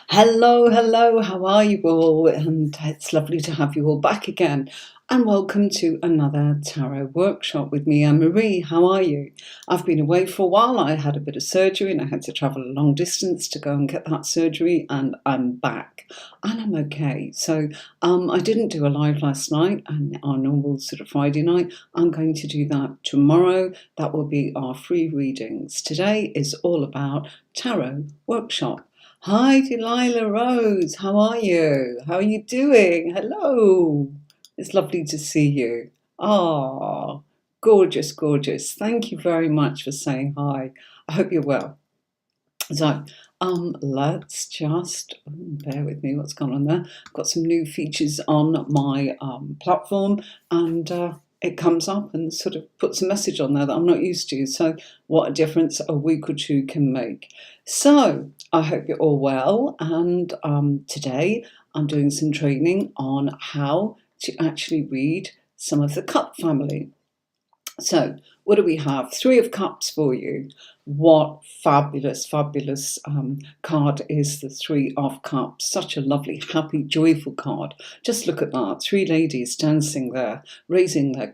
Hello, hello, how are you all? And it's lovely to have you all back again. And welcome to another tarot workshop with me, Anne-Marie. How are you? I've been away for a while. I had a bit of surgery and I had to travel a long distance to go and get that surgery, and I'm back and I'm okay. So I didn't do a live last night and our normal sort of Friday night. I'm going to do that tomorrow. That will be our free readings. Today is all about tarot workshop. Hi, Delilah Rose. How are you? How are you doing? Hello. It's lovely to see you. Ah, gorgeous, gorgeous. Thank you very much for saying hi. I hope you're well. So, let's just bear with me. What's gone on there? I've got some new features on my platform, and it comes up and sort of puts a message on there that I'm not used to. So what a difference a week or two can make. So I hope you're all well. And today I'm doing some training on how to actually read some of the cup family. So what do we have? Three of Cups for you. What fabulous, fabulous card is the Three of Cups. Such a lovely, happy, joyful card. Just look at that. Three ladies dancing there, raising their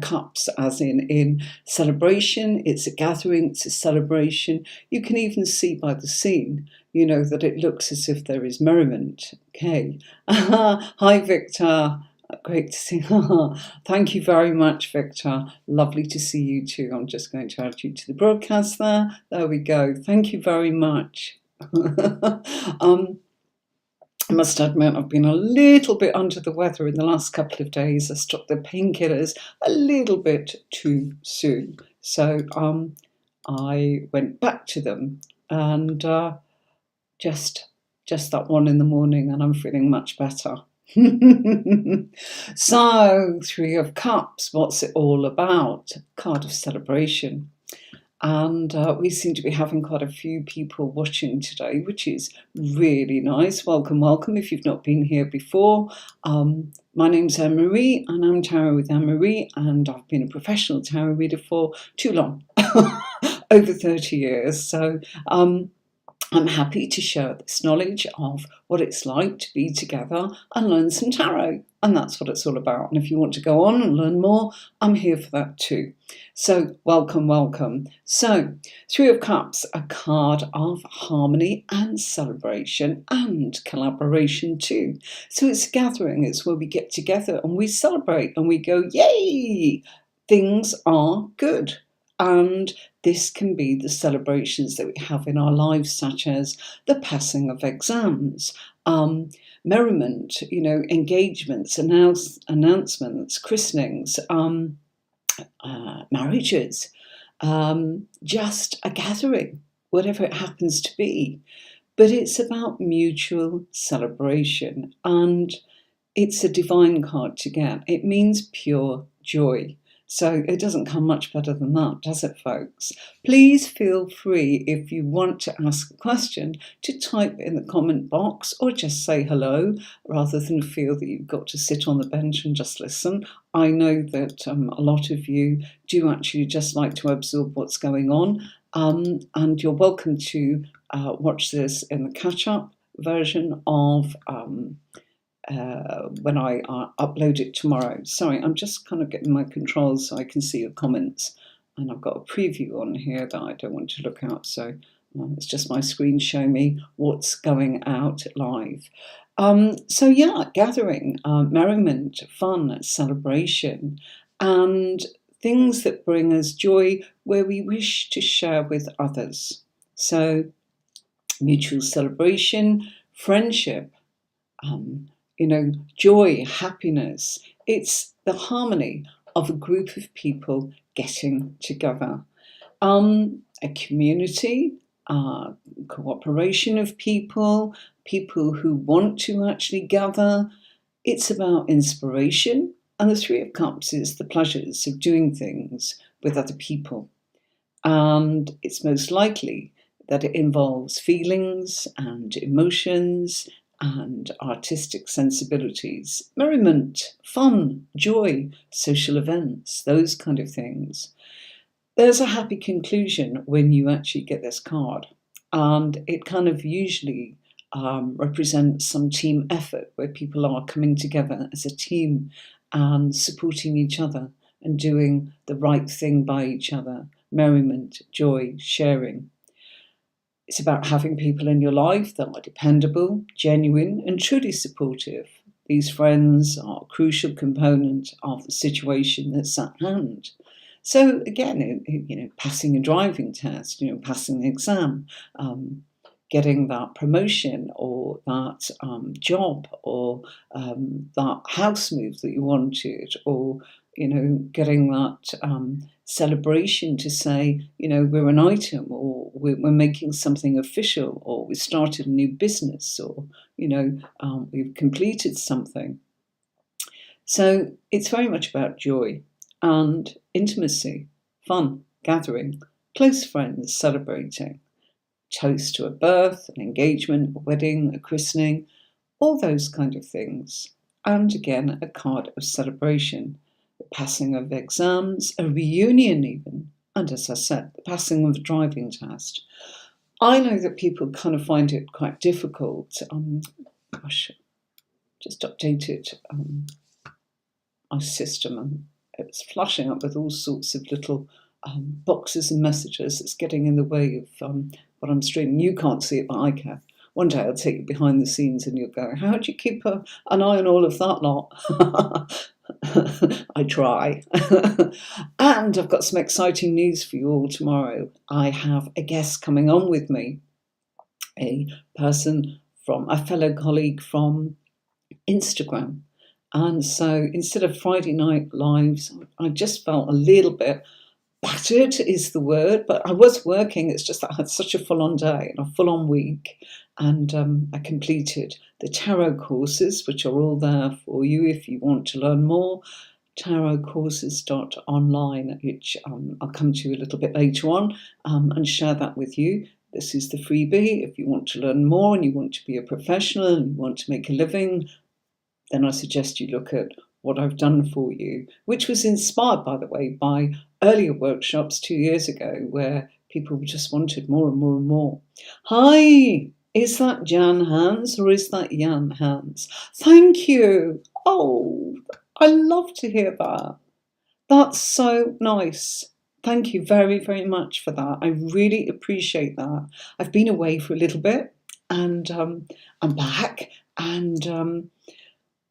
cups, as in celebration. It's a gathering, it's a celebration. You can even see by the scene, you know, that it looks as if there is merriment. Okay. Hi, Victor. Great to see you. Thank you very much, Victor. Lovely to see you too. I'm just going to add you to the broadcast there. There we go. Thank you very much. I must admit I've been a little bit under the weather in the last couple of days. I stopped the painkillers a little bit too soon. So I went back to them, and just that one in the morning, and I'm feeling much better. So, Three of Cups, what's it all about? Card of celebration. And we seem to be having quite a few people watching today, which is really nice. Welcome, welcome if you've not been here before. My name's Anne-Marie, and I'm Tarot with Anne-Marie, and I've been a professional tarot reader for too long, over 30 years. So I'm happy to share this knowledge of what it's like to be together and learn some tarot. And that's what it's all about. And if you want to go on and learn more, I'm here for that too. So welcome, welcome. So Three of Cups, a card of harmony and celebration and collaboration too. So it's a gathering. It's where we get together and we celebrate and we go, yay, things are good. And this can be the celebrations that we have in our lives, such as the passing of exams, merriment, engagements, announcements, christenings, marriages, just a gathering, whatever it happens to be. But it's about mutual celebration, and it's a divine card to get. It means pure joy. So it doesn't come much better than that, does it, folks? Please feel free, if you want to ask a question, to type in the comment box or just say hello, rather than feel that you've got to sit on the bench and just listen. I know that a lot of you do actually just like to absorb what's going on, and you're welcome to watch this in the catch-up version of when I upload it tomorrow. Sorry, I'm just kind of getting my controls so I can see your comments. And I've got a preview on here that I don't want to look at, so it's just my screen showing me what's going out live. So yeah, gathering, merriment, fun, celebration, and things that bring us joy where we wish to share with others. So mutual celebration, friendship, joy, happiness. It's the harmony of a group of people getting together. A community, cooperation of people who want to actually gather. It's about inspiration. And the Three of Cups is the pleasures of doing things with other people. And it's most likely that it involves feelings and emotions and artistic sensibilities, merriment, fun, joy, social events, those kind of things. There's a happy conclusion when you actually get this card, and it kind of usually represents some team effort where people are coming together as a team and supporting each other and doing the right thing by each other. Merriment, joy, sharing. It's about having people in your life that are dependable, genuine, and truly supportive. These friends are a crucial component of the situation that's at hand. So again, passing a driving test, passing the exam, getting that promotion or that job, or that house move that you wanted, or getting that celebration to say, we're an item, or we're making something official, or we started a new business, or we've completed something. So it's very much about joy and intimacy, fun, gathering, close friends celebrating, toast to a birth, an engagement, a wedding, a christening, all those kind of things. And again, a card of celebration, the passing of exams, a reunion even, and as I said, the passing of a driving test. I know that people kind of find it quite difficult. Just updated my system, and it's flashing up with all sorts of little boxes and messages. It's getting in the way of what I'm streaming. You can't see it, but I can. One day I'll take you behind the scenes and you'll go, how do you keep an eye on all of that lot? I try. And I've got some exciting news for you all tomorrow. I have a guest coming on with me, a fellow colleague from Instagram. And so instead of Friday night lives, I just felt a little bit battered is the word, but I was working. It's just that I had such a full-on day and a full-on week. And I completed the tarot courses, which are all there for you if you want to learn more. Tarotcourses.online, which I'll come to a little bit later on and share that with you. This is the freebie. If you want to learn more and you want to be a professional and you want to make a living, then I suggest you look at what I've done for you, which was inspired, by the way, by earlier workshops 2 years ago where people just wanted more and more and more. Hi, is that Jan Hans or is that Jan Hans? Thank you. Oh, I love to hear that. That's so nice. Thank you very, very much for that. I really appreciate that. I've been away for a little bit and I'm back, and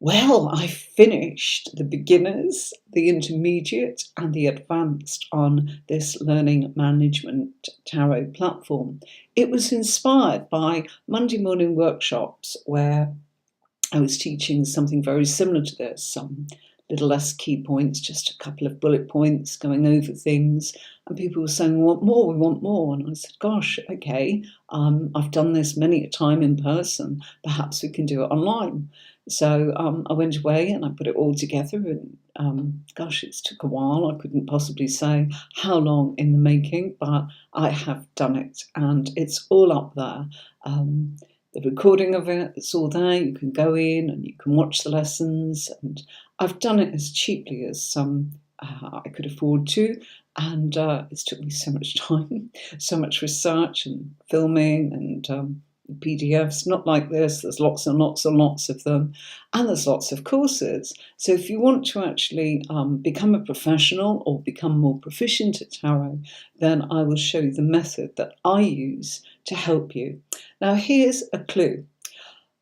Well, I finished the beginners, the intermediate, and the advanced on this learning management tarot platform. It was inspired by Monday morning workshops where I was teaching something very similar to this, some little less key points, just a couple of bullet points, going over things. And people were saying, we want more, we want more. And I said, gosh, okay, I've done this many a time in person. Perhaps we can do it online. So I went away and I put it all together. And gosh, it took a while. I couldn't possibly say how long in the making, but I have done it. And it's all up there. The recording of it, it's all there. You can go in and you can watch the lessons. And I've done it as cheaply as I could afford to. And it's took me so much time, so much research and filming and PDFs, not like this. There's lots and lots and lots of them. And there's lots of courses. So if you want to actually become a professional or become more proficient at tarot, then I will show you the method that I use to help you. Now, here's a clue.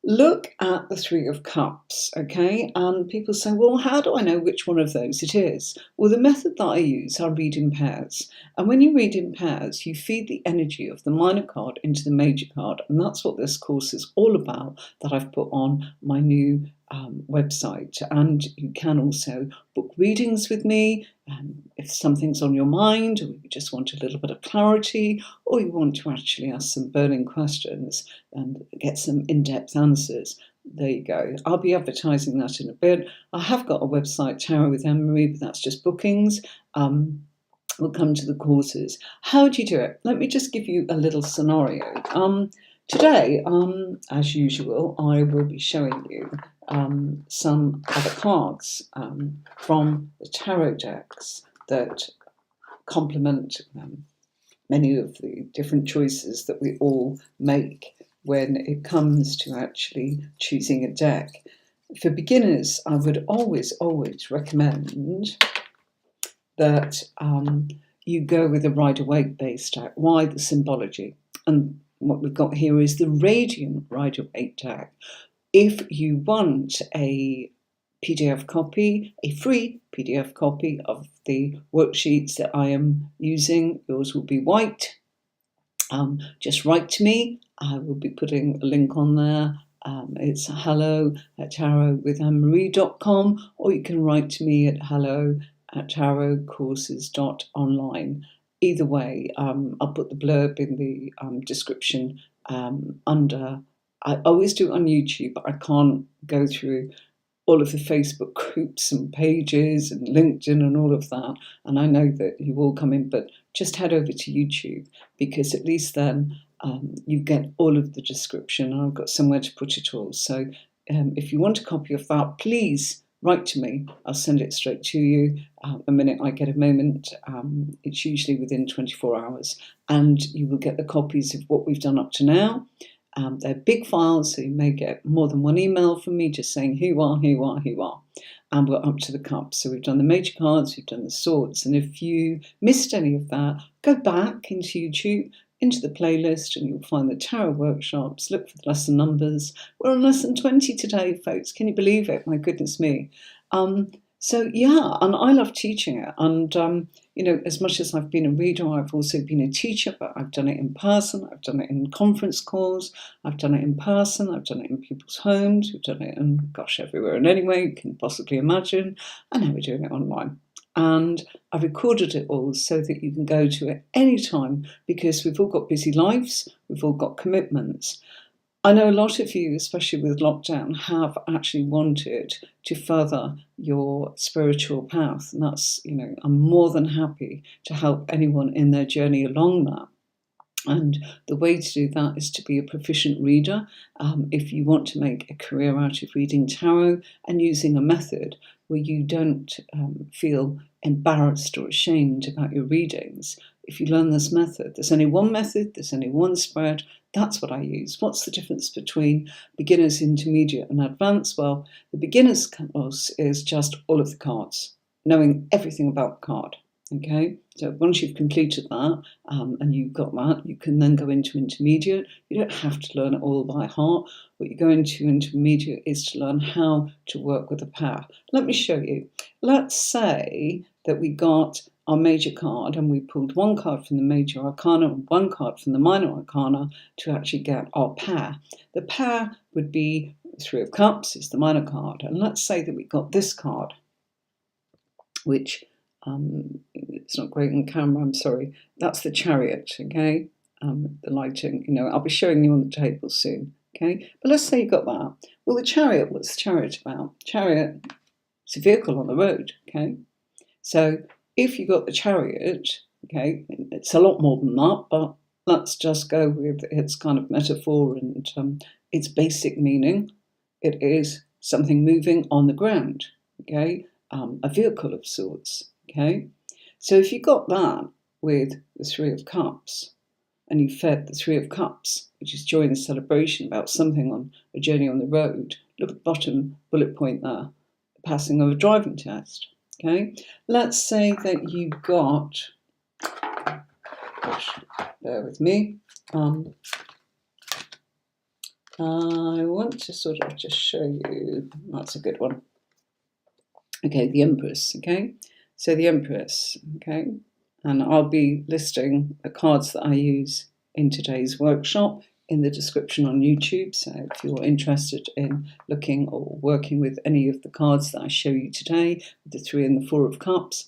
Look at the Three of Cups, okay? And people say, well, how do I know which one of those it is? Well, the method that I use, I read in pairs. And when you read in pairs, you feed the energy of the minor card into the major card. And that's what this course is all about, that I've put on my new website. And you can also book readings with me if something's on your mind, or you just want a little bit of clarity, or you want to actually ask some burning questions and get some in-depth answers. There you go. I'll be advertising that in a bit. I have got a website, Tarot with Anne-Marie, but that's just bookings. We'll come to the courses. How do you do it? Let me just give you a little scenario. Today, as usual, I will be showing you some other cards from the tarot decks that complement many of the different choices that we all make when it comes to actually choosing a deck. For beginners, I would always recommend that you go with a Rider-Waite based deck. Why? The symbology. And what we've got here is the Radiant Rider-Waite deck. If you want a PDF copy, a free PDF copy of the worksheets that I am using, yours will be white. Just write to me. I will be putting a link on there. It's hello@tarotwithanemarie.com, or you can write to me at hello@tarotcourses.online. Either way, I'll put the blurb in the description under. I always do it on YouTube, but I can't go through all of the Facebook groups and pages and LinkedIn and all of that. And I know that you all come in, but just head over to YouTube, because at least then you get all of the description. I've got somewhere to put it all. So if you want a copy of that, please write to me. I'll send it straight to you the minute I get a moment. It's usually within 24 hours. And you will get the copies of what we've done up to now. They're big files, so you may get more than one email from me just saying who you are, who you are, who you are. And we're up to the cups. So we've done the major cards, we've done the swords. And if you missed any of that, go back into YouTube, into the playlist, and you'll find the tarot workshops. Look for the lesson numbers. We're on lesson 20 today, folks. Can you believe it? My goodness me. So yeah, and I love teaching it. And as much as I've been a reader, I've also been a teacher, but I've done it in person. I've done it in conference calls. I've done it in person. I've done it in people's homes. We've done it in, gosh, everywhere and anywhere you can possibly imagine. And now we're doing it online. And I've recorded it all so that you can go to it anytime, because we've all got busy lives. We've all got commitments. I know a lot of you, especially with lockdown, have actually wanted to further your spiritual path. And that's, I'm more than happy to help anyone in their journey along that. And the way to do that is to be a proficient reader. If you want to make a career out of reading tarot and using a method where you don't feel embarrassed or ashamed about your readings, if you learn this method, there's only one method, there's only one spread. That's what I use. What's the difference between beginners, intermediate, and advanced? Well, the beginner's course is just all of the cards, knowing everything about the card. Okay, so once you've completed that and you've got that, you can then go into intermediate. You don't have to learn it all by heart. What you go into intermediate is to learn how to work with a pair. Let me show you. Let's say that we got our major card and we pulled one card from the major arcana and one card from the minor arcana to actually get our pair. The pair would be Three of Cups, is the minor card. And let's say that we got this card, which it's not great on camera, I'm sorry. That's the Chariot, okay? The lighting, I'll be showing you on the table soon, okay? But let's say you got that. Well, the Chariot, what's the Chariot about? Chariot, it's a vehicle on the road, okay? So if you got the Chariot, okay, it's a lot more than that, but let's just go with its kind of metaphor and its basic meaning. It is something moving on the ground, okay? A vehicle of sorts, okay? So if you got that with the Three of Cups, and you fed the Three of Cups, which is joy and celebration about something on a journey on the road, look at the bottom bullet point there, passing of a driving test, okay? Let's say that you got, bear with me, I want to sort of just show you, that's a good one. Okay, the Empress, okay? So the Empress, okay? And I'll be listing the cards that I use in today's workshop in the description on YouTube. So if you're interested in looking or working with any of the cards that I show you today, the Three and the Four of Cups,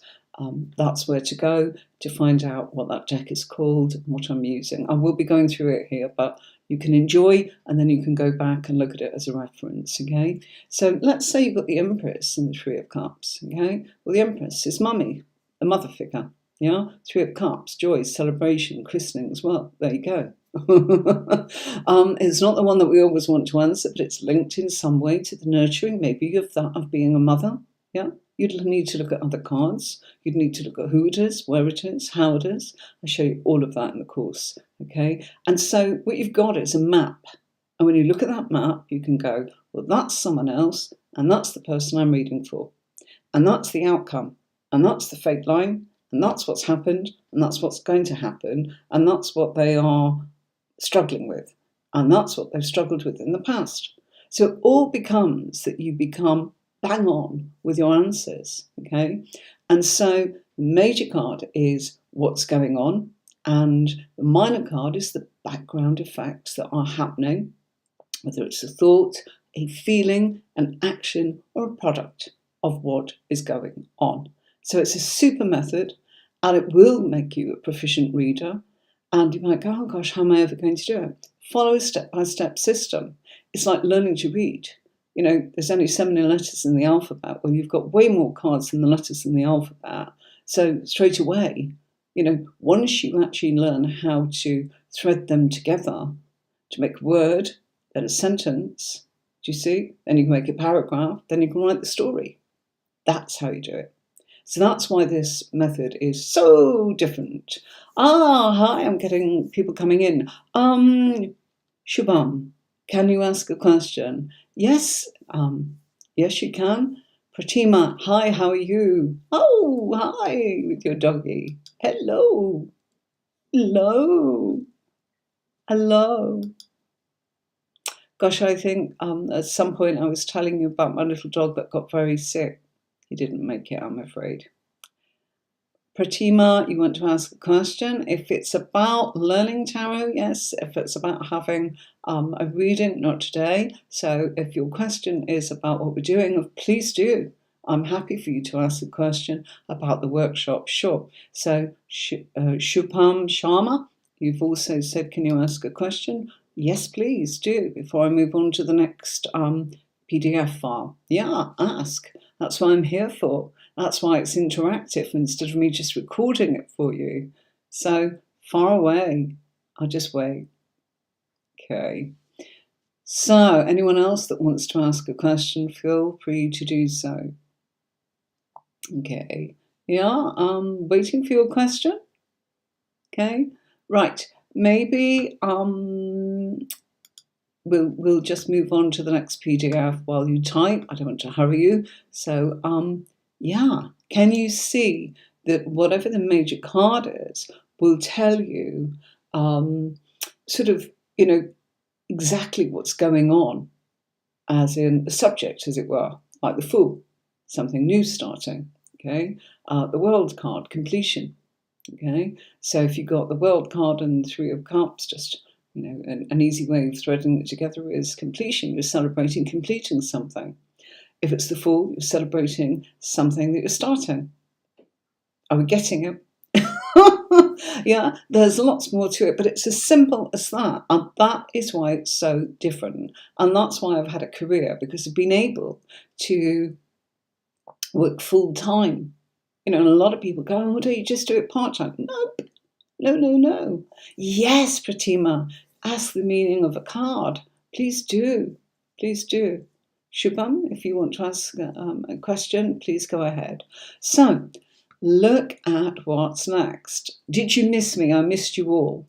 that's where to go to find out what that deck is called and what I'm using. I will be going through it here, but you can enjoy and then you can go back and look at it as a reference, okay? So let's say you've got the Empress and the Three of Cups, okay? Well, the Empress is mummy, a mother figure, yeah? Three of Cups, joy, celebration, christening as well. There you go. It's not the one that we always want to answer, but it's linked in some way to the nurturing, maybe of that of being a mother, yeah? You'd need to look at other cards. You'd need to look at who it is, where it is, how it is. I show you all of that in the course, okay? And so what you've got is a map. And when you look at that map, you can go, well, that's someone else, and that's the person I'm reading for. And that's the outcome. And that's the fate line. And that's what's happened. And that's what's going to happen. And that's what they are struggling with. And that's what they've struggled with in the past. So it all becomes that you become bang on with your answers, okay? And so the major card is what's going on, and the minor card is the background effects that are happening, whether it's a thought, a feeling, an action, or a product of what is going on. So it's a super method, and it will make you a proficient reader, and you might go, oh gosh, how am I ever going to do it? Follow a step-by-step system. It's like learning to read. There's only so many letters in the alphabet. Well, you've got way more cards than the letters in the alphabet. So straight away, once you actually learn how to thread them together to make a word, then a sentence, do you see? Then you can make a paragraph, then you can write the story. That's how you do it. So that's why this method is so different. Hi, I'm getting people coming in. Shubham, can you ask a question? Yes, yes, you can. Pratima, hi, how are you? Oh, hi, with your doggy. Hello. Hello. Hello. Gosh, I think at some point I was telling you about my little dog that got very sick. He didn't make it, I'm afraid. Pratima, you want to ask a question? If it's about learning tarot, yes. If it's about having a reading, not today. So if your question is about what we're doing, please do. I'm happy for you to ask a question about the workshop, sure. So Shupam Sharma, you've also said, can you ask a question? Yes, please do, before I move on to the next PDF file. Yeah, ask. That's what I'm here for. That's why it's interactive instead of me just recording it for you. So far away. I'll just wait. Okay. So anyone else that wants to ask a question, feel free to do so. Okay. Yeah, waiting for your question. Okay. Right. Maybe we'll just move on to the next PDF while you type. I don't want to hurry you. So yeah, can you see that whatever the major card is will tell you sort of, exactly what's going on, as in the subject, as it were, like the Fool, something new starting, okay? The World card, completion, okay? So if you got the World card and the Three of Cups, just, an easy way of threading it together is completion. You're celebrating completing something. If it's the Fool, you're celebrating something that you're starting. Are we getting it? Yeah, there's lots more to it, but it's as simple as that. And that is why it's so different. And that's why I've had a career, because I've been able to work full time. And a lot of people go, oh, don't you just do it part time? Nope. No. Yes, Pratima, ask the meaning of a card. Please do. Please do. Shubham, if you want to ask a question, please go ahead. So, look at what's next. Did you miss me? I missed you all.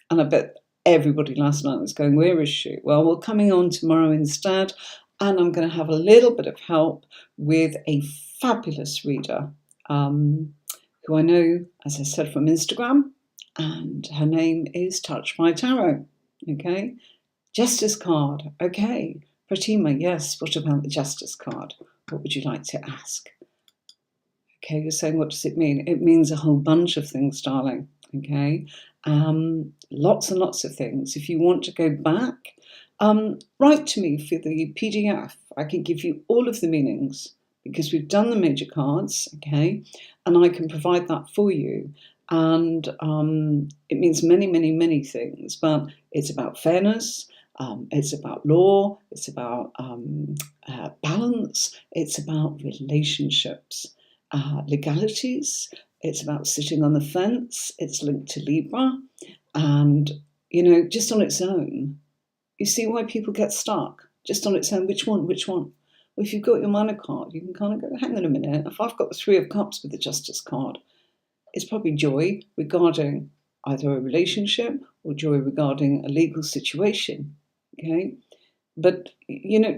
And I bet everybody last night was going, where is she? Well, we're coming on tomorrow instead. And I'm going to have a little bit of help with a fabulous reader who I know, as I said, from Instagram. And her name is Touch My Tarot. Okay. Justice card. Okay. Pratima, yes. What about the Justice card? What would you like to ask? Okay, you're saying, what does it mean? It means a whole bunch of things, darling. Okay, lots and lots of things. If you want to go back, write to me for the PDF. I can give you all of the meanings because we've done the major cards, okay, and I can provide that for you. And it means many, many, many things, but it's about fairness. It's about law. It's about balance. It's about relationships. Legalities. It's about sitting on the fence. It's linked to Libra. And, just on its own, you see why people get stuck? Just on its own, which one? Well, if you've got your Minor card, you can kind of go, hang on a minute. If I've got the Three of Cups with the Justice card, it's probably joy regarding either a relationship or joy regarding a legal situation, okay? But,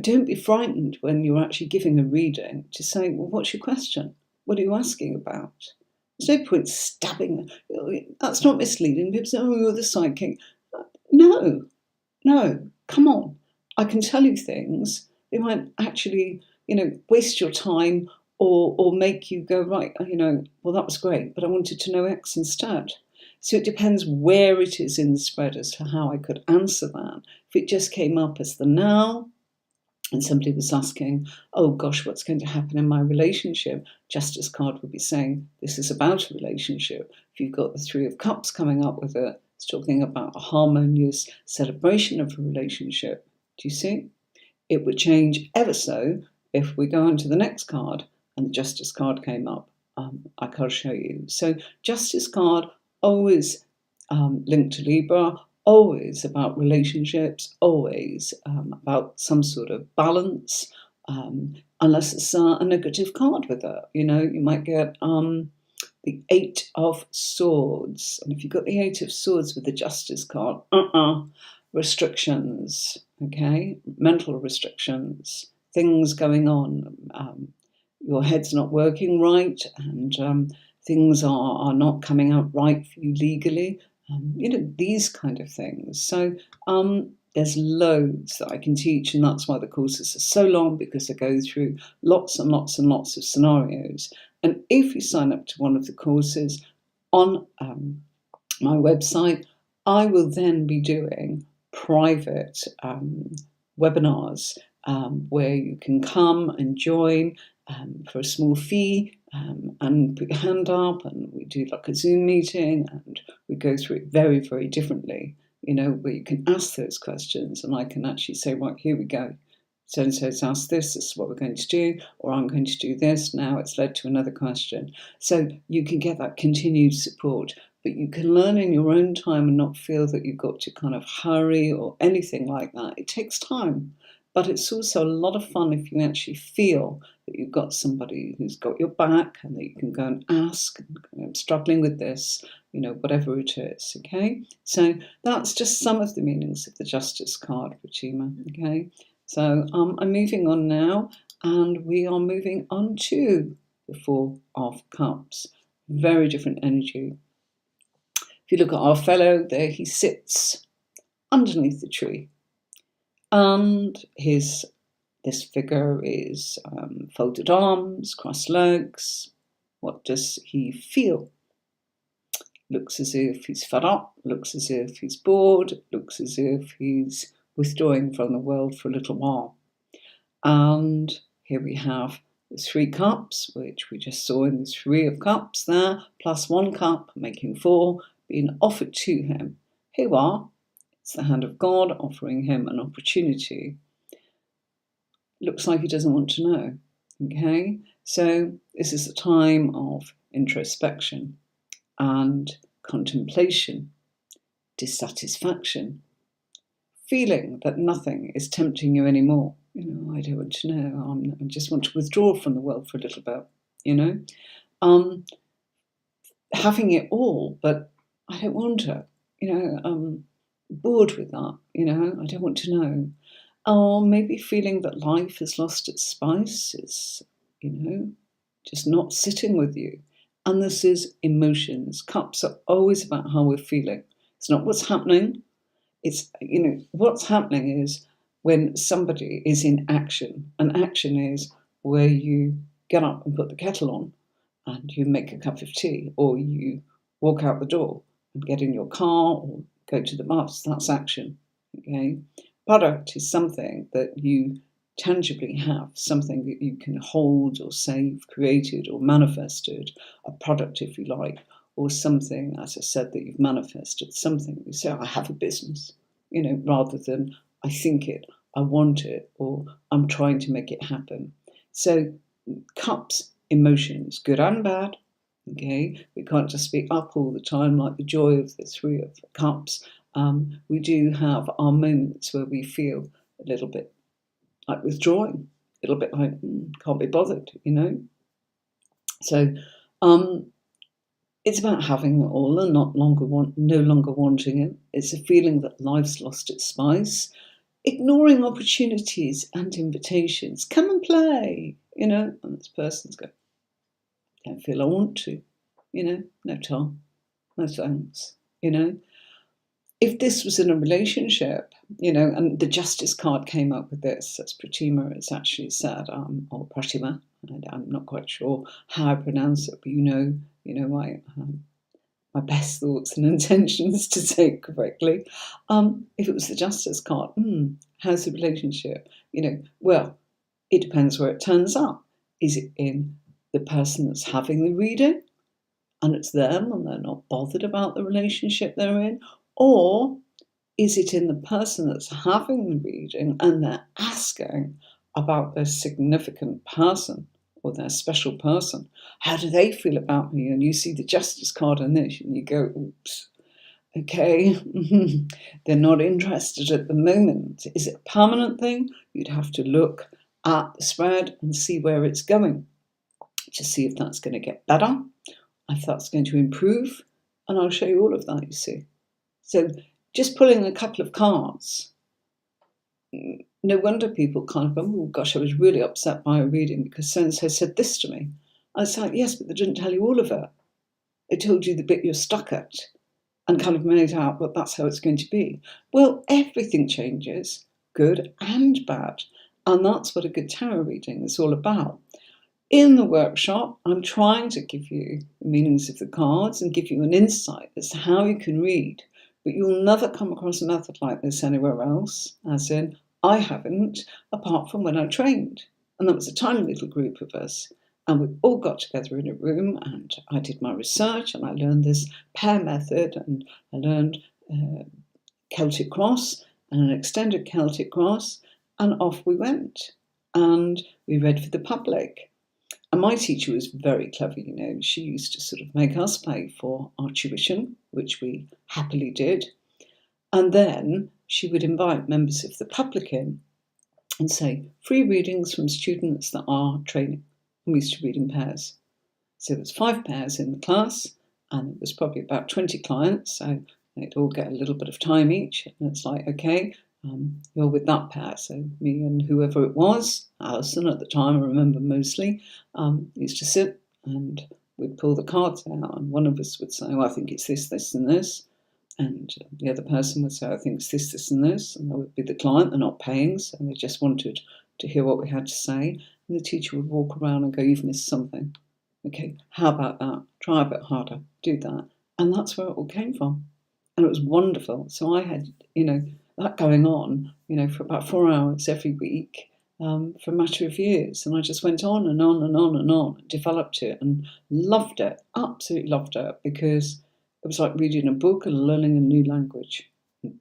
don't be frightened when you're actually giving a reading to say, well, what's your question? What are you asking about? There's no point stabbing. That's not misleading. People say, oh, you're the psychic. No, come on. I can tell you things. They might actually, waste your time or make you go, right, well, that was great, but I wanted to know X instead. So it depends where it is in the spread as to how I could answer that. If it just came up as the now, and somebody was asking, oh gosh, what's going to happen in my relationship? Justice card would be saying, this is about a relationship. If you've got the Three of Cups coming up with it, it's talking about a harmonious celebration of a relationship. Do you see? It would change ever so if we go on to the next card and the Justice card came up. I can't show you. So Justice card, always linked to Libra, always about relationships, always about some sort of balance, unless it's a negative card with it. You might get the Eight of Swords. And if you've got the Eight of Swords with the Justice card, restrictions, okay? Mental restrictions, things going on. Your head's not working right, and things are not coming out right for you legally. These kind of things. So there's loads that I can teach, and that's why the courses are so long, because I go through lots and lots and lots of scenarios. And if you sign up to one of the courses on my website, I will then be doing private webinars where you can come and join for a small fee and put your hand up, and we do like a Zoom meeting, and we go through it very, very differently, where you can ask those questions and I can actually say, right, here we go. So-and-so's asked this is what we're going to do, or I'm going to do this, now it's led to another question. So you can get that continued support, but you can learn in your own time and not feel that you've got to kind of hurry or anything like that. It takes time, but it's also a lot of fun if you actually feel that you've got somebody who's got your back and that you can go and ask, I'm struggling with this, whatever it is, okay? So that's just some of the meanings of the Justice card, Pratima, okay? So I'm moving on now, and we are moving on to the Four of Cups. Very different energy. If you look at our fellow, there he sits underneath the tree. And this figure is folded arms, crossed legs. What does he feel? Looks as if he's fed up, looks as if he's bored, looks as if he's withdrawing from the world for a little while. And here we have the 3 cups, which we just saw in the 3 of cups there, plus 1 cup, making 4, being offered to him. Here we are. It's the hand of God offering him an opportunity. Looks like he doesn't want to know. Okay, so this is a time of introspection and contemplation, dissatisfaction, feeling that nothing is tempting you anymore. I don't want to know. I just want to withdraw from the world for a little bit. Having it all, but I don't want it. I'm bored with that. I don't want to know. Or maybe feeling that life has lost its spice. It's, just not sitting with you. And this is emotions. Cups are always about how we're feeling. It's not what's happening. It's, what's happening is when somebody is in action. And action is where you get up and put the kettle on and you make a cup of tea, or you walk out the door and get in your car or go to the bus. That's action. Okay. Product is something that you tangibly have, something that you can hold or save, created or manifested, a product if you like, or something, as I said, that you've manifested, something. You say, I have a business, rather than I think it, I want it, or I'm trying to make it happen. So cups, emotions, good and bad. Okay, we can't just be up all the time like the joy of the 3 of cups. We do have our moments where we feel a little bit like withdrawing, a little bit like can't be bothered, So it's about having it all and no longer wanting it. It's a feeling that life's lost its spice, ignoring opportunities and invitations. Come and play, and this person's going, don't feel I want to, no time, no thanks, If this was in a relationship, and the Justice card came up with this, as Pratima has actually said, or Pratima, I'm not quite sure how I pronounce it, but my best thoughts and intentions to say it correctly. If it was the Justice card, how's the relationship? Well, it depends where it turns up. Is it in the person that's having the reading, and it's them, and they're not bothered about the relationship they're in? Or is it in the person that's having the reading and they're asking about their significant person or their special person? How do they feel about me? And you see the Justice card in this and you go, oops, okay, they're not interested at the moment. Is it a permanent thing? You'd have to look at the spread and see where it's going to see if that's going to get better, if that's going to improve. And I'll show you all of that, you see. So just pulling a couple of cards, no wonder people kind of go, oh gosh, I was really upset by a reading because so-and-so said this to me. I was like, yes, but they didn't tell you all of it. They told you the bit you're stuck at and kind of made out that that's how it's going to be. Well, everything changes, good and bad. And that's what a good tarot reading is all about. In the workshop, I'm trying to give you the meanings of the cards and give you an insight as to how you can read. But you'll never come across a method like this anywhere else, as in, I haven't, apart from when I trained. And that was a tiny little group of us. And we all got together in a room and I did my research and I learned this pair method and I learned Celtic cross and an extended Celtic cross, and off we went. And we read for the public. And my teacher was very clever, She used to sort of make us pay for our tuition, which we happily did. And then she would invite members of the public in and say, free readings from students that are training. And we used to read in pairs. So there's 5 pairs in the class, and it was probably about 20 clients. So they'd all get a little bit of time each. And it's like, okay, you're with that pair. So me and whoever it was, Alison at the time, I remember mostly, used to sit and we'd pull the cards out, and one of us would say, well, I think it's this, this, and this. And the other person would say, I think it's this, this, and this. And that would be the client. They're not paying, so they just wanted to hear what we had to say. And the teacher would walk around and go, you've missed something. Okay, how about that? Try a bit harder. Do that. And that's where it all came from. And it was wonderful. So I had, that going on, for about 4 hours every week for a matter of years. And I just went on and on and on and on, developed it and loved it, absolutely loved it, because it was like reading a book and learning a new language.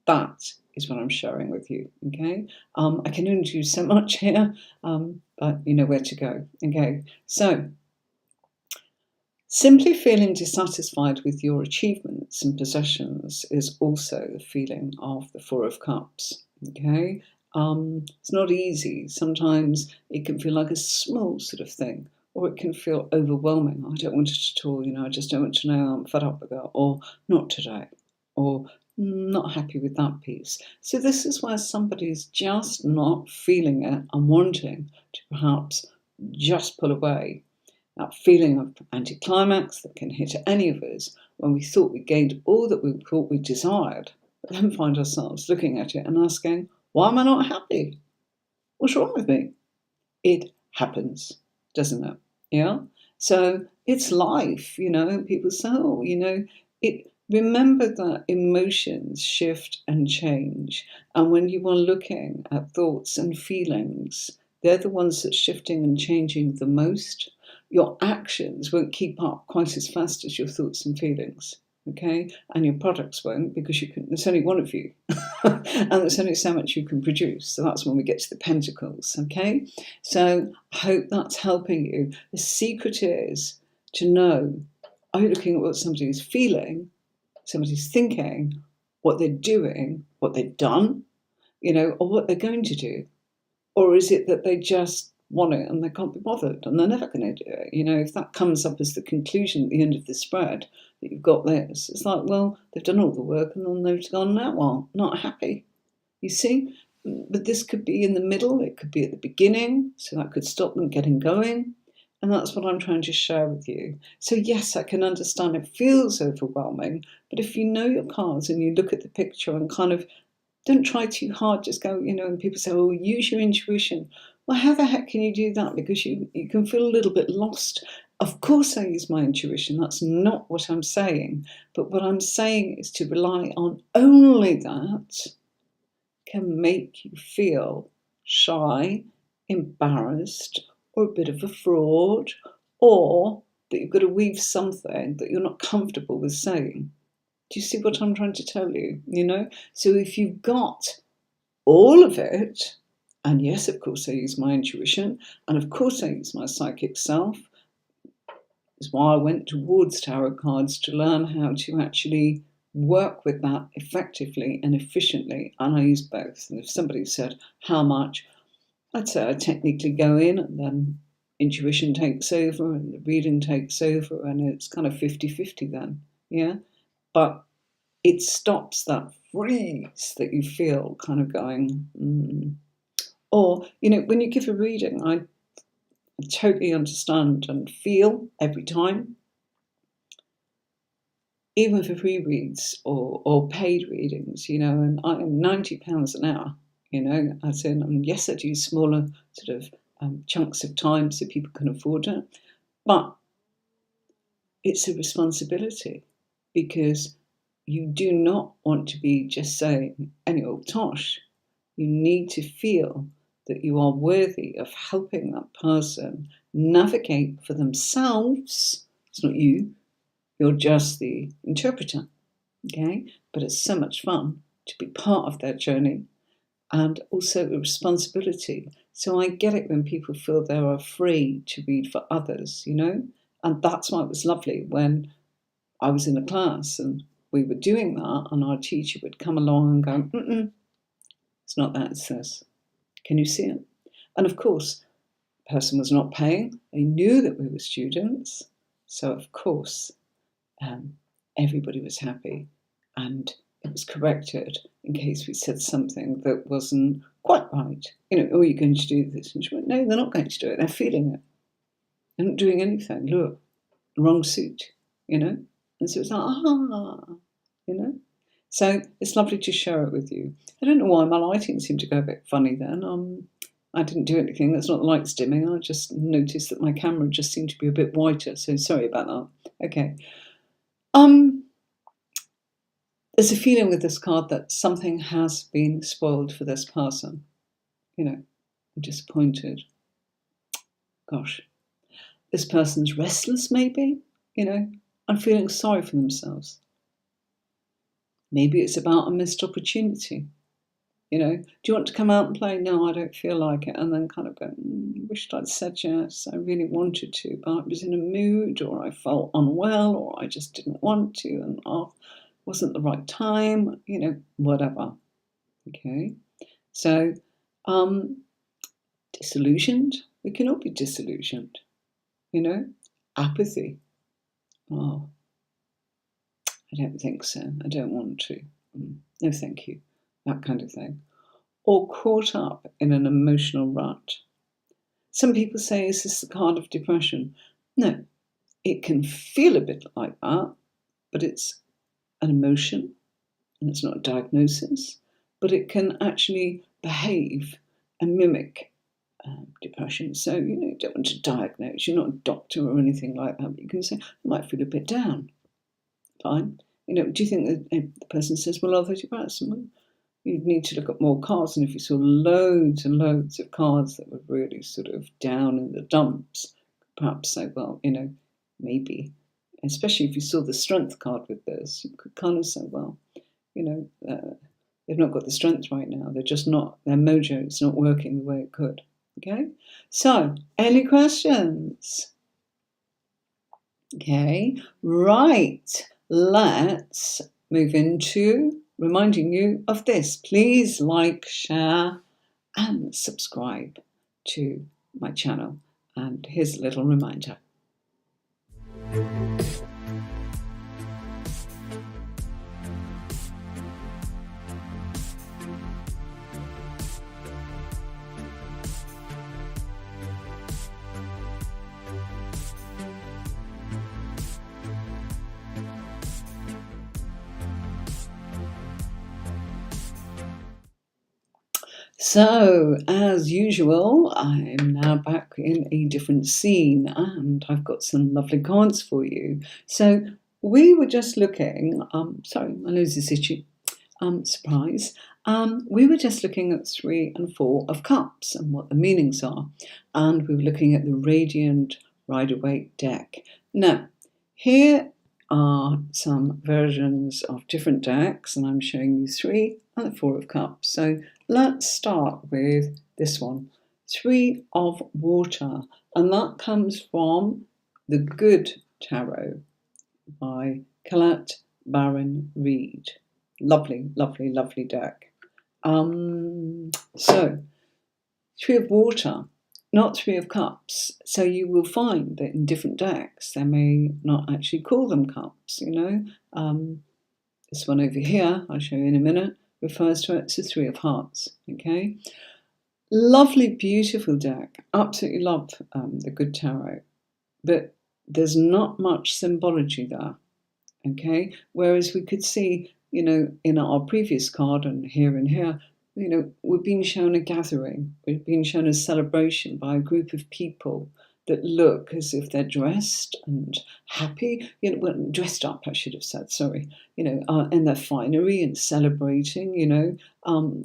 That is what I'm sharing with you, okay? I can only do so much here, but you know where to go, okay? So, simply feeling dissatisfied with your achievements and possessions is also the feeling of the Four of Cups, okay? It's not easy. Sometimes it can feel like a small sort of thing, or it can feel overwhelming. I don't want it at all, I just don't want to know, I'm fed up with that, or not today, or not happy with that piece. So this is where somebody's just not feeling it and wanting to perhaps just pull away. That feeling of anticlimax that can hit any of us when we thought we gained all that we thought we desired, but then find ourselves looking at it and asking, why am I not happy? What's wrong with me? It happens, doesn't it? Yeah? So it's life, people say, remember that emotions shift and change. And when you are looking at thoughts and feelings, they're the ones that's shifting and changing the most. Your actions won't keep up quite as fast as your thoughts and feelings, okay? And your products won't, because there's only one of you. And there's only so much you can produce. So that's when we get to the pentacles, okay? So I hope that's helping you. The secret is to know, are you looking at what somebody's feeling, somebody's thinking, what they're doing, what they've done, or what they're going to do? Or is it that they just want it and they can't be bothered and they're never going to do it? If that comes up as the conclusion at the end of the spread, that you've got this, it's like, well, they've done all the work and then they've gone, now well, not happy. You see? But this could be in the middle, it could be at the beginning, so that could stop them getting going. And that's what I'm trying to share with you. So yes, I can understand it feels overwhelming, but if you know your cards and you look at the picture and kind of don't try too hard, just go, and people say, oh, use your intuition. Well, how the heck can you do that? Because you can feel a little bit lost. Of course I use my intuition. That's not what I'm saying. But what I'm saying is to rely on only that can make you feel shy, embarrassed, or a bit of a fraud, or that you've got to weave something that you're not comfortable with saying. Do you see what I'm trying to tell you? So if you've got all of it, and yes, of course I use my intuition, and of course I use my psychic self, is why I went towards tarot cards to learn how to actually work with that effectively and efficiently, and I use both. And if somebody said, how much? I'd say I technically go in, and then intuition takes over, and the reading takes over, and it's kind of 50-50 then, yeah? But it stops that freeze that you feel kind of going, Or, when you give a reading, I totally understand and feel every time, even for free reads or paid readings, and I am £90 an hour, as in, yes, I do smaller sort of chunks of time so people can afford it, but it's a responsibility, because you do not want to be just saying any old tosh. You need to feel that you are worthy of helping that person navigate for themselves. It's not you. You're just the interpreter, okay? But it's so much fun to be part of their journey, and also a responsibility. So I get it when people feel they're afraid to read for others, And that's why it was lovely when I was in a class and we were doing that, and our teacher would come along and go, it's not that, it's this. Can you see it? And of course, the person was not paying. They knew that we were students. So of course, everybody was happy, and it was corrected in case we said something that wasn't quite right. Oh, you're going to do this. And she went, no, they're not going to do it. They're feeling it. They're not doing anything. Look. the wrong suit, you know? And so it's like, you know? So it's lovely to share it with you. I don't know why my lighting seemed to go a bit funny then. I didn't do anything. That's not the lights dimming. I just noticed that my camera just seemed to be a bit whiter. So sorry about that. Okay. There's a feeling with this card that something has been spoiled for this person. You know, I'm disappointed. Gosh. This person's restless, maybe, you know, and feeling sorry for themselves. Maybe it's about a missed opportunity. You know, do you want to come out and play? No, I don't feel like it. And then kind of go, wished I'd said yes. I really wanted to, but I was in a mood, or I felt unwell, or I just didn't want to, and wasn't the right time, you know, whatever. Okay. So, disillusioned. We can all be disillusioned, you know. Apathy. Oh, I don't think so. I don't want to. No, thank you. That kind of thing. Or caught up in an emotional rut. Some people say, is this the card of depression? No, it can feel a bit like that, but it's an emotion, and it's not a diagnosis, but it can actually behave and mimic depression. So, you know, you don't want to diagnose. You're not a doctor or anything like that, but you can say, I might feel a bit down. Fine. You know, do you think that the person says, well, are they depressed? Well, you'd need to look at more cards. And if you saw loads and loads of cards that were really sort of down in the dumps, perhaps say, well, you know, maybe. Especially if you saw the strength card with this, you could kind of say, well, you know, they've not got the strength right now. They're just not, their mojo is not working the way it could. Okay? So, any questions? Okay, right. Let's move into reminding you of this. Please like, share, and subscribe to my channel. And here's a little reminder. So, as usual, I'm now back in a different scene and I've got some lovely cards for you. So, we were just looking, sorry, my nose is itchy, surprise. We were just looking at 3 and 4 of Cups and what the meanings are. And we were looking at the Radiant Rider-Waite deck. Now, here are some versions of different decks, and I'm showing you 3 and the 4 of Cups. So let's start with this one, 3 of Water, and that comes from The Good Tarot by Colette Baron Reed. Lovely, lovely, lovely deck. So 3 of Water, not 3 of Cups. So you will find that in different decks, they may not actually call them cups, you know. This one over here, I'll show you in a minute, refers to it as a 3 of Hearts, okay? Lovely, beautiful deck. Absolutely love the Good Tarot. But there's not much symbology there, okay? Whereas we could see, you know, in our previous card and here, you know, we're being shown a gathering. We're being shown a celebration by a group of people that look as if they're dressed and happy, you know, well, dressed up, I should have said, sorry, you know, in their finery and celebrating, you know.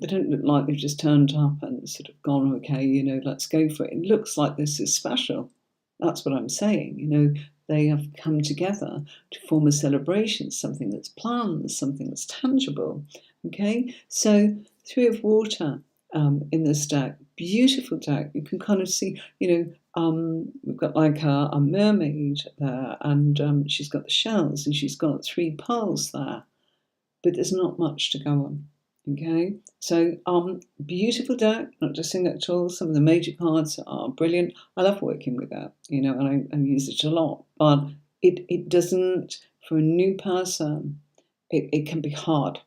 They don't look like they've just turned up and sort of gone, okay, you know, let's go for it. It looks like this is special. That's what I'm saying, you know. They have come together to form a celebration, something that's planned, something that's tangible, okay? So 3 of Water in this deck, beautiful deck. You can kind of see, you know, we've got like a mermaid there, and she's got the shells, and she's got 3 pearls there, but there's not much to go on. Okay, so beautiful deck, not just sing it at all. Some of the major cards are brilliant. I love working with that, you know, and I use it a lot, but it doesn't, for a new person, it can be hard.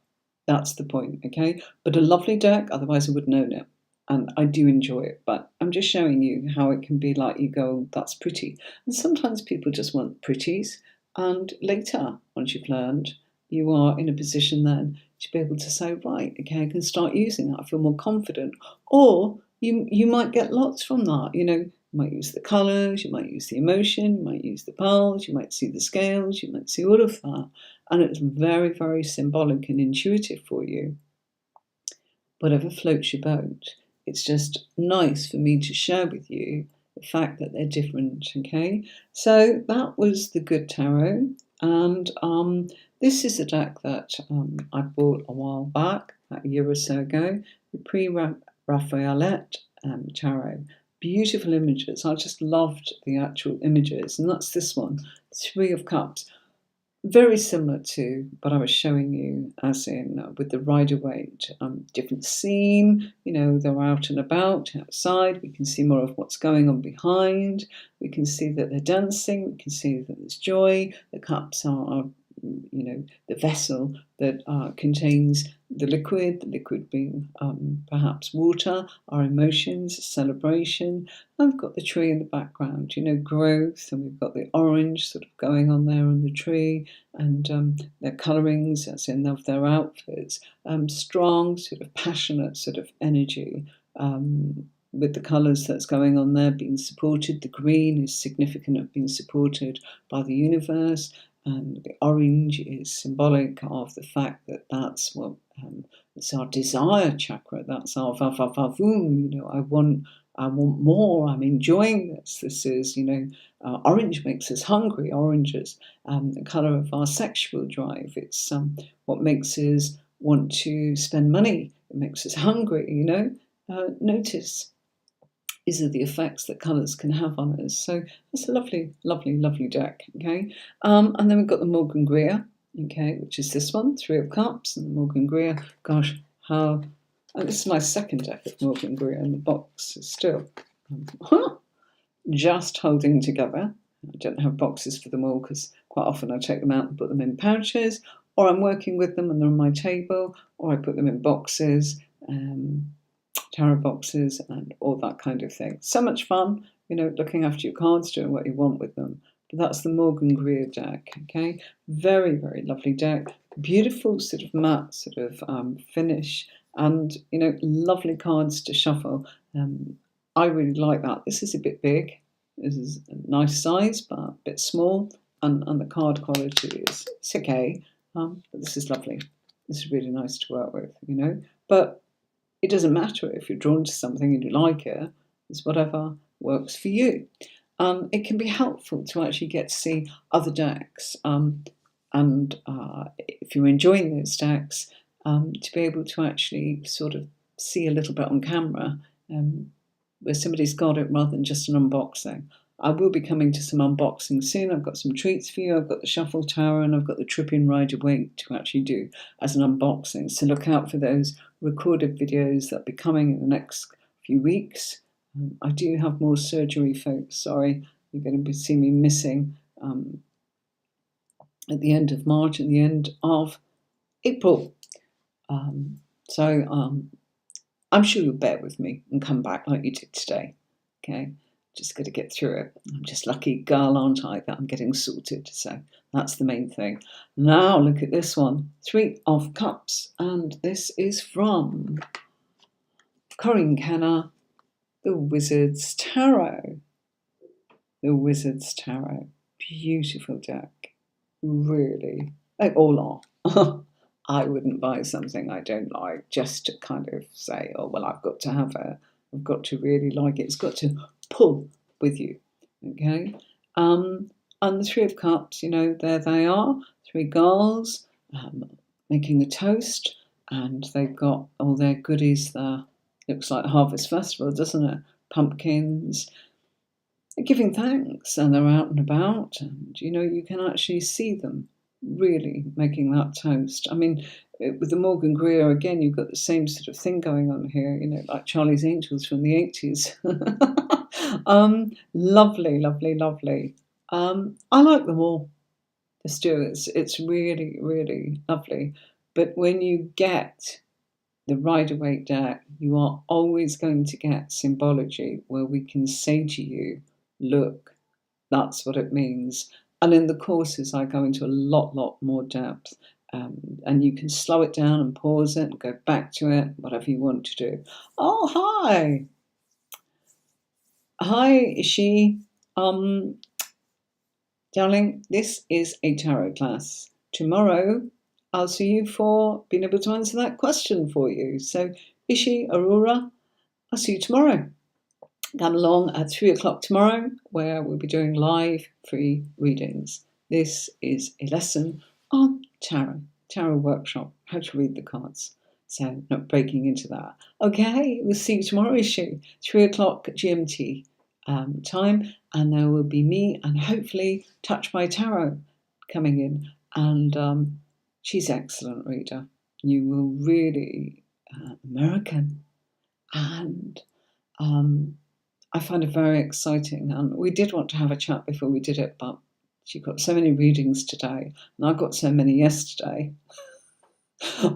That's the point, okay? But a lovely deck, otherwise I wouldn't own it, and I do enjoy it, but I'm just showing you how it can be like you go, that's pretty. And sometimes people just want pretties, and later, once you've learned, you are in a position then to be able to say, right, okay, I can start using that. I feel more confident. Or you might get lots from that. You might use the colours, you might use the emotion, you might use the pearls, you might see the scales, you might see all of that. And it's very, very symbolic and intuitive for you. Whatever floats your boat. It's just nice for me to share with you the fact that they're different, okay? So that was the Good Tarot. And this is a deck that I bought a while back, about a year or so ago, the Pre-Raphaelite Tarot. Beautiful images. I just loved the actual images. And that's this one, Three of Cups. Very similar to what I was showing you, as in with the Rider-Waite, different scene. They're out and about outside. We can see more of what's going on behind. We can see that they're dancing. We can see that there's joy. The cups are the vessel that contains the liquid being perhaps water, our emotions, celebration. I've got the tree in the background, growth, and we've got the orange sort of going on there on the tree, and their colourings, as in of their outfits, strong, sort of passionate sort of energy. With the colours that's going on there being supported. The green is significant of being supported by the universe, and the orange is symbolic of the fact that that's what it's our desire chakra. That's our vavavavum. I want more. I'm enjoying this. This is, orange makes us hungry. Orange is the colour of our sexual drive. It's what makes us want to spend money. It makes us hungry. Notice. These are the effects that colours can have on us. So that's a lovely, lovely, lovely deck, okay? And then we've got the Morgan Greer, okay, which is this one, Three of Cups, and the Morgan Greer. Gosh, and this is my second deck of Morgan Greer, and the box is still just holding together. I don't have boxes for them all because quite often I take them out and put them in pouches, or I'm working with them and they're on my table, or I put them in boxes. Tarot boxes and all that kind of thing. So much fun, looking after your cards, doing what you want with them. But that's the Morgan Greer deck, okay? Very, very lovely deck. Beautiful sort of matte sort of finish, and, lovely cards to shuffle. I really like that. This is a bit big. This is a nice size, but a bit small. And the card quality is it's okay. But this is lovely. This is really nice to work with, But it doesn't matter if you're drawn to something and you like it. It's whatever works for you. It can be helpful to actually get to see other decks. And if you're enjoying those decks, to be able to actually sort of see a little bit on camera where somebody's got it rather than just an unboxing. I will be coming to some unboxing soon. I've got some treats for you. I've got the Shuffle Tower and I've got the Tripping Rider-Waite to actually do as an unboxing. So look out for those recorded videos that'll be coming in the next few weeks. I do have more surgery, folks. Sorry, you're going to see me missing at the end of March and the end of April. So I'm sure you'll bear with me and come back like you did today. Okay. Just got to get through it. I'm just lucky girl, aren't I, that I'm getting sorted. So that's the main thing. Now look at this one. Three of Cups. And this is from Corinne Kenner, the Wizard's Tarot. The Wizard's Tarot. Beautiful deck. Really. They all are. I wouldn't buy something I don't like just to kind of say, oh, well, I've got to have it. I've got to really like it. It's got to pull with you, okay? And the Three of Cups, there they are, three girls making a toast, and they've got all their goodies there. Looks like Harvest Festival, doesn't it? Pumpkins. They're giving thanks, and they're out and about, and, you can actually see them really making that toast. I mean, with the Morgan Greer, again, you've got the same sort of thing going on here, like Charlie's Angels from the 80s. Lovely, lovely, lovely. I like them all. Just do. It's really, really lovely. But when you get the Rider-Waite deck, you are always going to get symbology where we can say to you, look, that's what it means. And in the courses, I go into a lot more depth. And you can slow it down and pause it and go back to it, whatever you want to do. Oh, hi. Hi, Ishi. Darling, this is a tarot class. Tomorrow, I'll see you for being able to answer that question for you. So, Ishi, Aurora, I'll see you tomorrow. Come along at 3 o'clock tomorrow, where we'll be doing live free readings. This is a lesson on tarot workshop, how to read the cards. So, not breaking into that. Okay, we'll see you tomorrow, Ishi, 3 o'clock GMT time, and there will be me and hopefully Touch by Tarot coming in. And she's an excellent reader. You will really, American. And I find it very exciting. And we did want to have a chat before we did it, but she got so many readings today, and I got so many yesterday.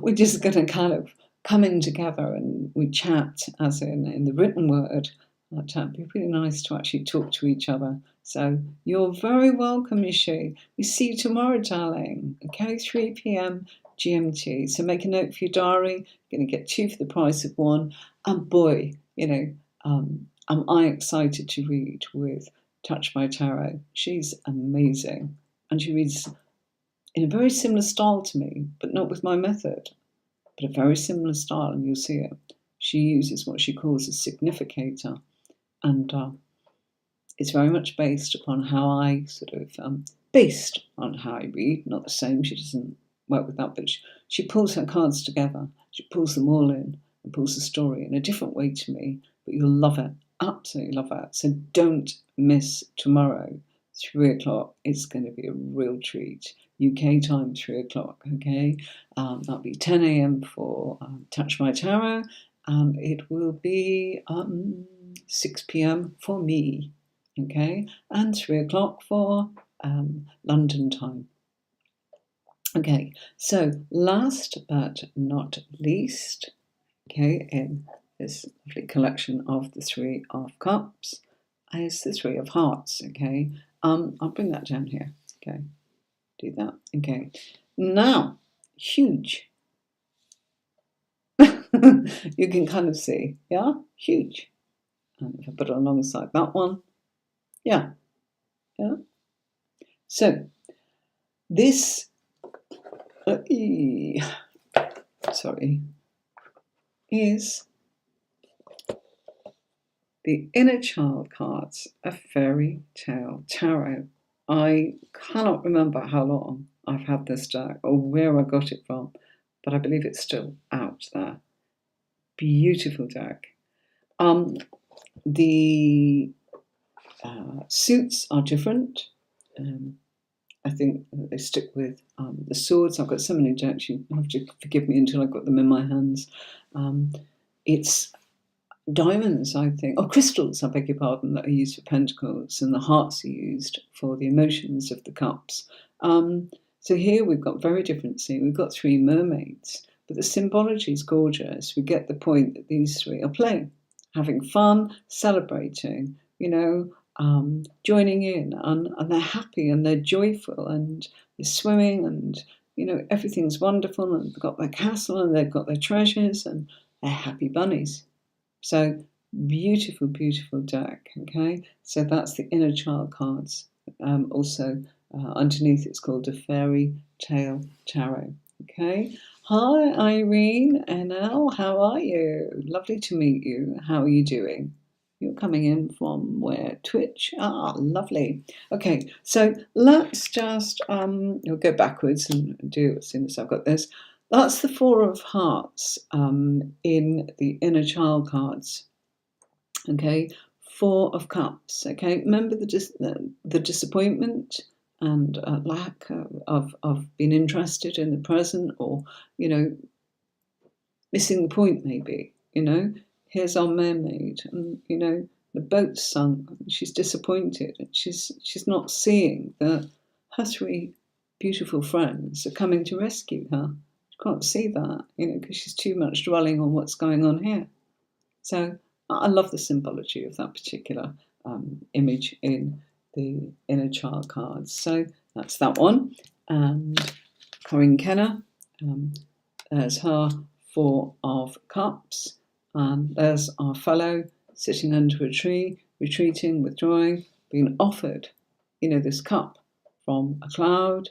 We're just going to kind of come in together and we chat, as in the written word. It'd be really nice to actually talk to each other. So you're very welcome, Ishi. We see you tomorrow, darling. Okay, 3 p.m. GMT. So make a note for your diary. You're going to get 2 for the price of 1. And boy, am I excited to read with Touch by Tarot. She's amazing. And she reads in a very similar style to me, but not with my method, but a very similar style, and you'll see it. She uses what she calls a significator, and it's very much based upon how I based on how I read, not the same, she doesn't work with that, but she pulls her cards together, she pulls them all in, and pulls the story in a different way to me, but you'll love it, absolutely love it. So don't miss tomorrow, 3 o'clock, it's going to be a real treat. UK time, 3 o'clock, okay? That'll be 10 a.m. for Touch My Tarot, and it will be 6 p.m. for me, okay? And 3 o'clock for London time. Okay, so last but not least, okay, in this lovely collection of the 3 of Cups is the 3 of Hearts, okay? I'll bring that down here, okay? Do that, okay. Now, huge. You can kind of see, yeah? Huge. And if I put it alongside that one, yeah. So, this, is the Inner Child cards, a Fairy Tale Tarot. I cannot remember how long I've had this deck or where I got it from, but I believe it's still out there. Beautiful deck. The suits are different. I think they stick with the swords. I've got so many decks, you have to forgive me until I've got them in my hands. It's diamonds, I think, or crystals, I beg your pardon, that are used for pentacles, and the hearts are used for the emotions of the cups. So here we've got very different scene. We've got 3 mermaids, but the symbology is gorgeous. We get the point that these 3 are playing, having fun, celebrating, joining in, and they're happy and they're joyful and they're swimming and, everything's wonderful, and they've got their castle and they've got their treasures and they're happy bunnies. So beautiful, beautiful deck, okay? So that's the Inner Child cards. Also, underneath it's called a Fairy Tale Tarot, okay? Hi, Irene, NL, how are you? Lovely to meet you. How are you doing? You're coming in from where? Twitch? Ah, lovely. Okay, so let's just we'll go backwards and do it as soon as I've got this. That's the 4 of Hearts in the Inner Child cards. Okay, 4 of Cups. Okay, remember the disappointment and lack of being interested in the present, or missing the point maybe. Here's our mermaid, and the boat's sunk. She's disappointed, and she's not seeing that her 3 beautiful friends are coming to rescue her. Can't see that, because she's too much dwelling on what's going on here. So I love the symbology of that particular image in the inner child cards. So that's that one. And Corinne Kenner, there's her Four of Cups. And there's our fellow sitting under a tree, retreating, withdrawing, being offered, this cup from a cloud.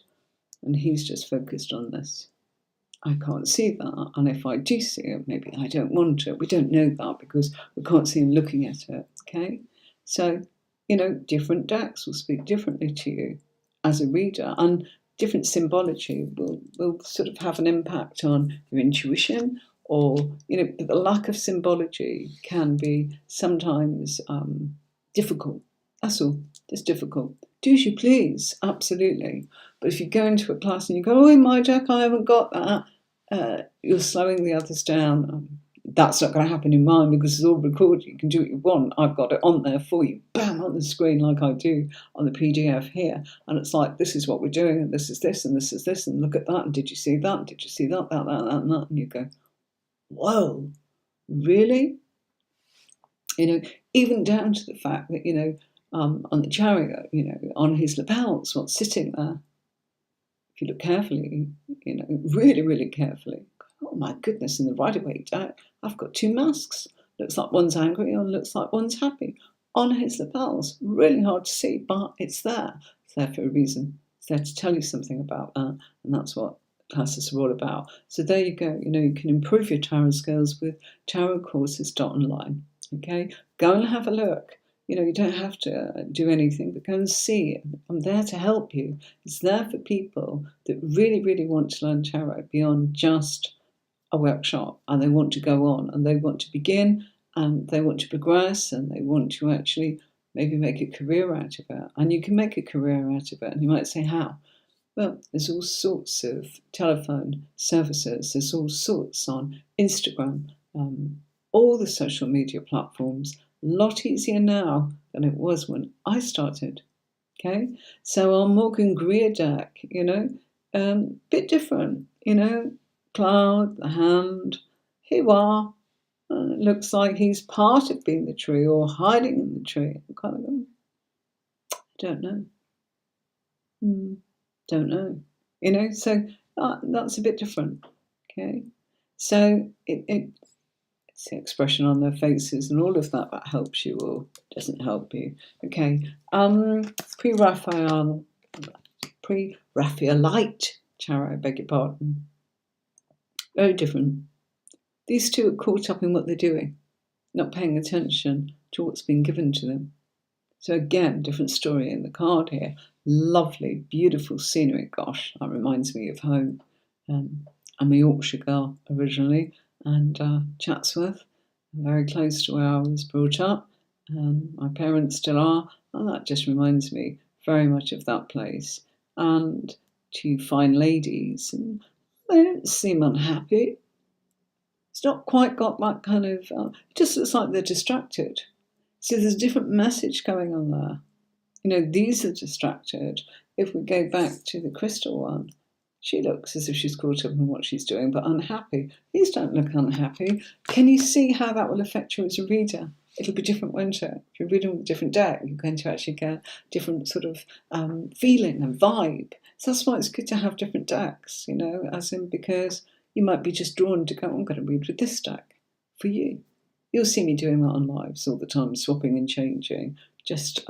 And he's just focused on this. I can't see that, and if I do see it, maybe I don't want it. We don't know that because we can't see him looking at it, okay? So, different decks will speak differently to you as a reader, and different symbology will sort of have an impact on your intuition, or, the lack of symbology can be sometimes difficult. That's all, just difficult. Do as you please, absolutely. But if you go into a class and you go, oh, in my deck, I haven't got that, you're slowing the others down. That's not going to happen in mine because it's all recorded. You can do what you want. I've got it on there for you, bam, on the screen like I do on the PDF here. And it's like, this is what we're doing, and this is this, and this is this, and look at that, and did you see that, did you see that, that, and that, and you go, whoa, really? Even down to the fact that, on the chariot, on his lapels, what's sitting there. If you look carefully, really, really carefully, oh my goodness, in the Rider-Waite deck, I've got two masks. Looks like one's angry and looks like one's happy. On his lapels, really hard to see, but it's there. It's there for a reason. It's there to tell you something about that, and that's what classes are all about. So there you go. You can improve your tarot skills with tarotcourses.online. Okay, go and have a look. You don't have to do anything, but go and see it. I'm there to help you. It's there for people that really, really want to learn tarot beyond just a workshop, and they want to go on, and they want to begin, and they want to progress, and they want to actually maybe make a career out of it. And you can make a career out of it. And you might say, how? Well, there's all sorts of telephone services. There's all sorts on Instagram, all the social media platforms. A lot easier now than it was when I started. Okay, so our Morgan Greer deck, bit different. Cloud, the hand, here you are. It looks like he's part of being the tree or hiding in the tree. I'm kind of going, don't know. Don't know. So that's a bit different. Okay, so it's the expression on their faces and all of that helps you or doesn't help you. Okay, pre-Raphaelite tarot, I beg your pardon. Very different. These two are caught up in what they're doing, not paying attention to what's been given to them. So again, different story in the card here. Lovely, beautiful scenery. Gosh, that reminds me of home. I'm a Yorkshire girl originally, and Chatsworth, very close to where I was brought up. My parents still are, and that just reminds me very much of that place. And two fine ladies, and they don't seem unhappy. It's not quite got that kind of, it just looks like they're distracted. So there's a different message going on there. These are distracted. If we go back to the crystal one, she looks as if she's caught up in what she's doing, but unhappy. These don't look unhappy. Can you see how that will affect you as a reader? It'll be different, won't it? If you're reading with a different deck, you're going to actually get different sort of feeling and vibe. So that's why it's good to have different decks, as in because you might be just drawn to go, I'm going to read with this deck for you. You'll see me doing that on lives all the time, swapping and changing. Just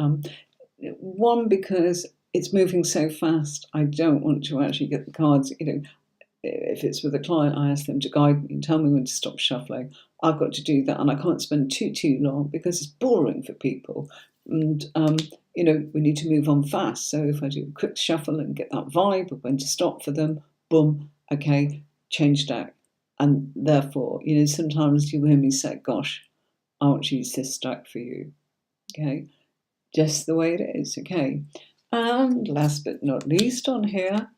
one, because it's moving so fast, I don't want to actually get the cards. If it's with a client, I ask them to guide me and tell me when to stop shuffling. I've got to do that, and I can't spend too long because it's boring for people. And we need to move on fast. So if I do a quick shuffle and get that vibe of when to stop for them, boom, okay, change deck. And therefore, sometimes you hear me say, gosh, I want to use this deck for you. Okay, just the way it is. Okay, and last but not least on here,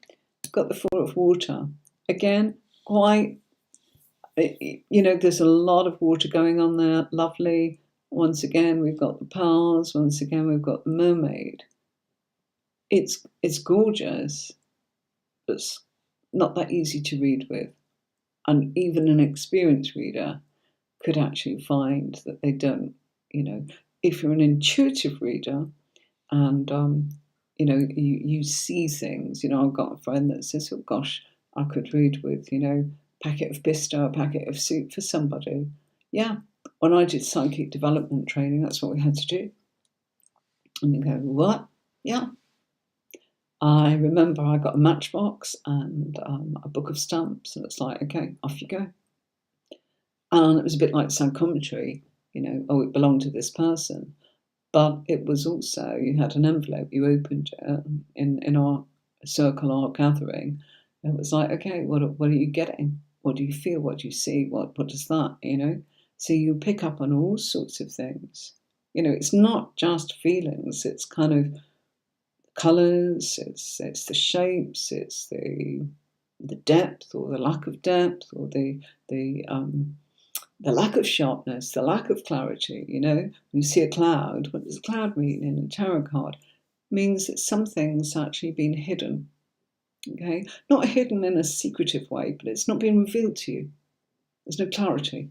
I've got the Four of Water. Again, quite, there's a lot of water going on there. Lovely. Once again, we've got the pearls. Once again, we've got the mermaid. It's gorgeous, but it's not that easy to read with. And even an experienced reader could actually find that they don't. If you're an intuitive reader and you see things. I've got a friend that says, oh gosh, I could read with packet of pista, a packet of soup for somebody. Yeah, when I did psychic development training, that's what we had to do. And you go, what? Yeah. I remember I got a matchbox and a book of stamps, and it's like, okay, off you go. And it was a bit like psychometry, it belonged to this person. But it was also, you had an envelope, you opened it in our circle, our gathering. It was like, okay, what are you getting? What do you feel? What do you see? What does that, So you pick up on all sorts of things. It's not just feelings, it's kind of colours, it's the shapes, it's the depth or the lack of depth, or the lack of sharpness, the lack of clarity. When you see a cloud, what does a cloud mean in a tarot card? It means that something's actually been hidden. Okay, not hidden in a secretive way, but it's not been revealed to you. There's no clarity.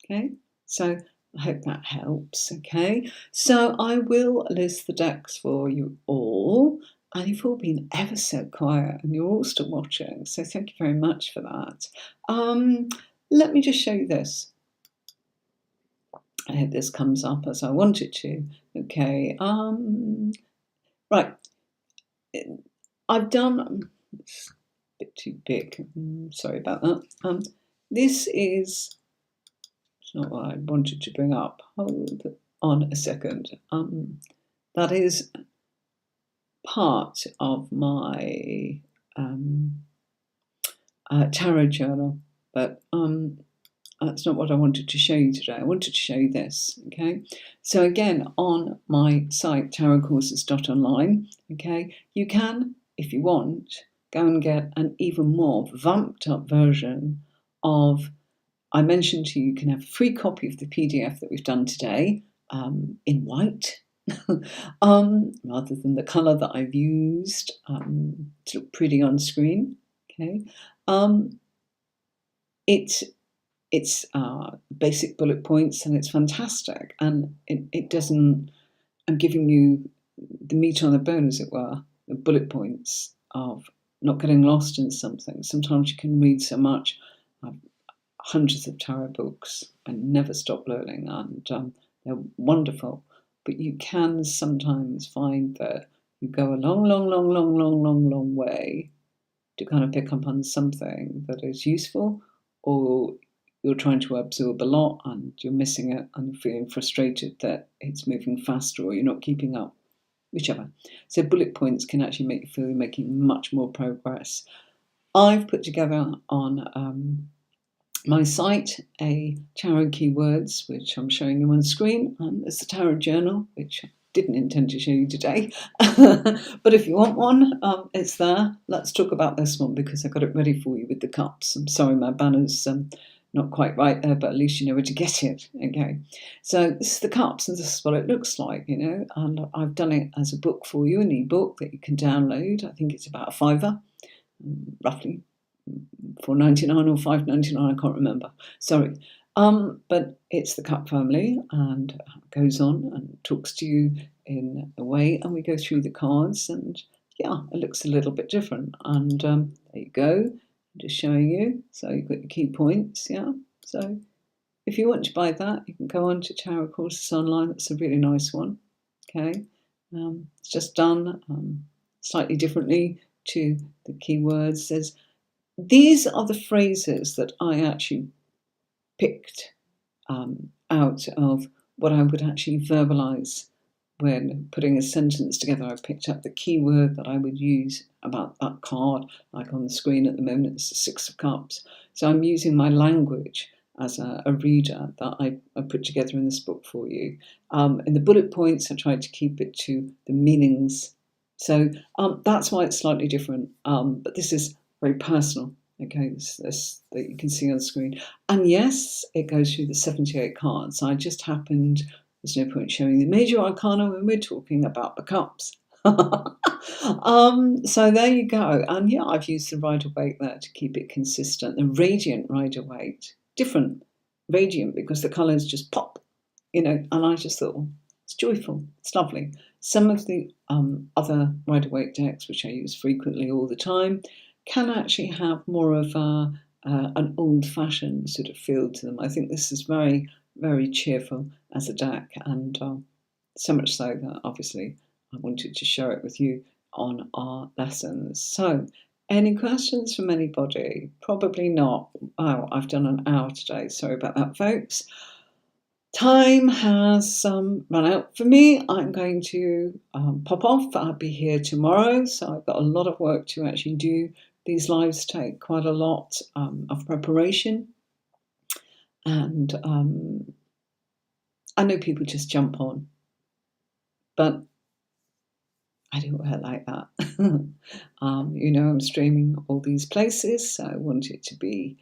Okay, so I hope that helps. Okay, so I will list the decks for you all, and you've all been ever so quiet, and you're all still watching. So thank you very much for that. Let me just show you this. I hope this comes up as I want it to. Okay. Right. I've done. It's a bit too big. Sorry about that. This is. It's not what I wanted to bring up. Hold on a second. That is part of my tarot journal, but that's not what I wanted to show you today. I wanted to show you this, okay? So again, on my site, tarotcourses.online, okay, you can, if you want, go and get an even more vamped up version of, I mentioned to you, you can have a free copy of the PDF that we've done today in white, rather than the colour that I've used to look pretty on screen, okay? It's basic bullet points, and it's fantastic, and it doesn't, I'm giving you the meat on the bone, as it were, the bullet points of not getting lost in something. Sometimes you can read so much. I've hundreds of tarot books and never stop learning, and they're wonderful, but you can sometimes find that you go a long way to kind of pick up on something that is useful, or you're trying to absorb a lot and you're missing it and you're feeling frustrated that it's moving faster or you're not keeping up, whichever. So bullet points can actually make you feel you're making much more progress. I've put together on my site a tarot keywords, which I'm showing you on screen. There's the tarot journal, which I didn't intend to show you today. But if you want one, it's there. Let's talk about this one because I got it ready for you with the cups. I'm sorry, my banner's not quite right there, but at least you know where to get it. Okay, so this is the cups, and this is what it looks like, and I've done it as a book for you, an ebook that you can download. I think it's about £5, roughly £4.99 or £5.99. I can't remember. Sorry. But it's the cup family, and goes on and talks to you in a way, and we go through the cards, and yeah, it looks a little bit different. And there you go. Just showing you. So you've got your key points, yeah. So if you want to buy that, you can go on to Tarot Courses Online. That's a really nice one. Okay, it's just done slightly differently to the keywords. These are the phrases that I actually picked out of what I would actually verbalize when putting a sentence together. I picked up the keyword that I would use about that card, like on the screen at the moment, it's the Six of Cups. So I'm using my language as a reader that I put together in this book for you. In the bullet points, I tried to keep it to the meanings. So that's why it's slightly different. But this is very personal. Okay, this that you can see on the screen. And yes, it goes through the 78 cards. I just happened, there's no point showing the major arcana when we're talking about the cups. So there you go. And yeah, I've used the Rider-Waite there to keep it consistent. The Radiant Rider-Waite, different radiant because the colours just pop, and I just thought, oh, it's joyful, it's lovely. Some of the other Rider-Waite decks, which I use frequently all the time, can actually have more of an old-fashioned sort of feel to them. I think this is very, very cheerful as a deck, and so much so that obviously I wanted to share it with you on our lessons. So, any questions from anybody? Probably not. Oh, I've done an hour today. Sorry about that, folks. Time has run out for me. I'm going to pop off. I'll be here tomorrow, so I've got a lot of work to actually do. These lives take quite a lot of preparation, and I know people just jump on, but I don't work like that. I'm streaming all these places, so I want it to be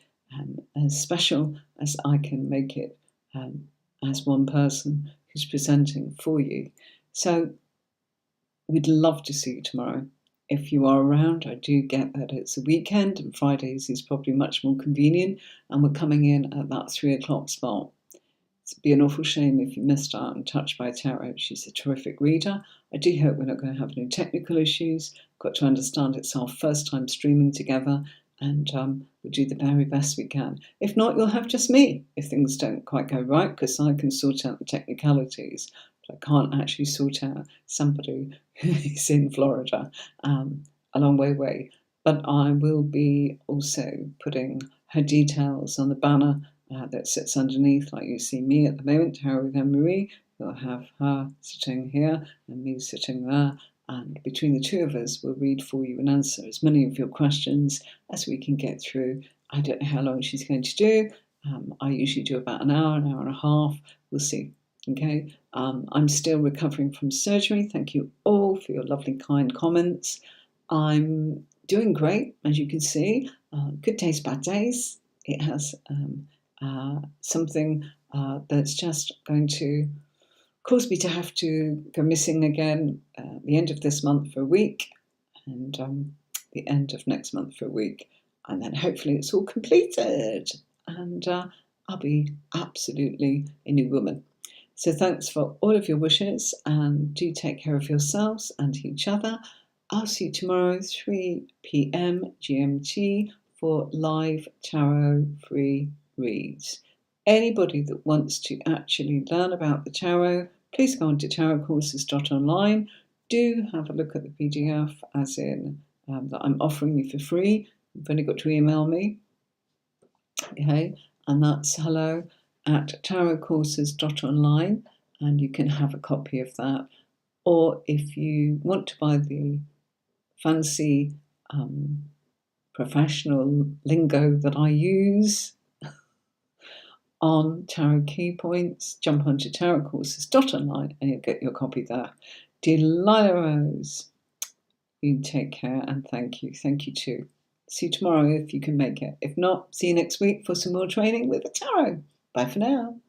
as special as I can make it as one person who's presenting for you. So we'd love to see you tomorrow. If you are around, I do get that it's a weekend and Fridays is probably much more convenient, and we're coming in at that 3 o'clock spot. It'd be an awful shame if you missed out on Touched by Tarot. She's a terrific reader. I do hope we're not going to have any technical issues. Got to understand it's our first time streaming together, and we'll do the very best we can. If not, you'll have just me if things don't quite go right, because I can sort out the technicalities, but I can't actually sort out somebody who is in Florida, a long way away. But I will be also putting her details on the banner that sits underneath, like you see me at the moment, Tarot with Anne-Marie. We'll have her sitting here and me sitting there, and between the two of us, we'll read for you and answer as many of your questions as we can get through. I don't know how long she's going to do. I usually do about an hour and a half. We'll see. Okay. I'm still recovering from surgery. Thank you all for your lovely, kind comments. I'm doing great, as you can see. Good days, bad days. It has something that's just going to cause me to have to go missing again the end of this month for a week, and the end of next month for a week, and then hopefully it's all completed, and I'll be absolutely a new woman. So thanks for all of your wishes, and do take care of yourselves and each other. I'll see you tomorrow, 3 p.m. GMT, for live tarot free reads. Anybody that wants to actually learn about the tarot, please go on to tarotcourses.online. Do have a look at the PDF, as in that I'm offering you for free. You've only got to email me. Okay, and that's hello@tarotcourses.online, and you can have a copy of that. Or if you want to buy the fancy professional lingo that I use on tarot key points, jump onto tarotcourses.online and you'll get your copy there. Delilah Rose, you take care, and thank you. Thank you too. See you tomorrow if you can make it. If not, see you next week for some more training with the tarot. Bye for now.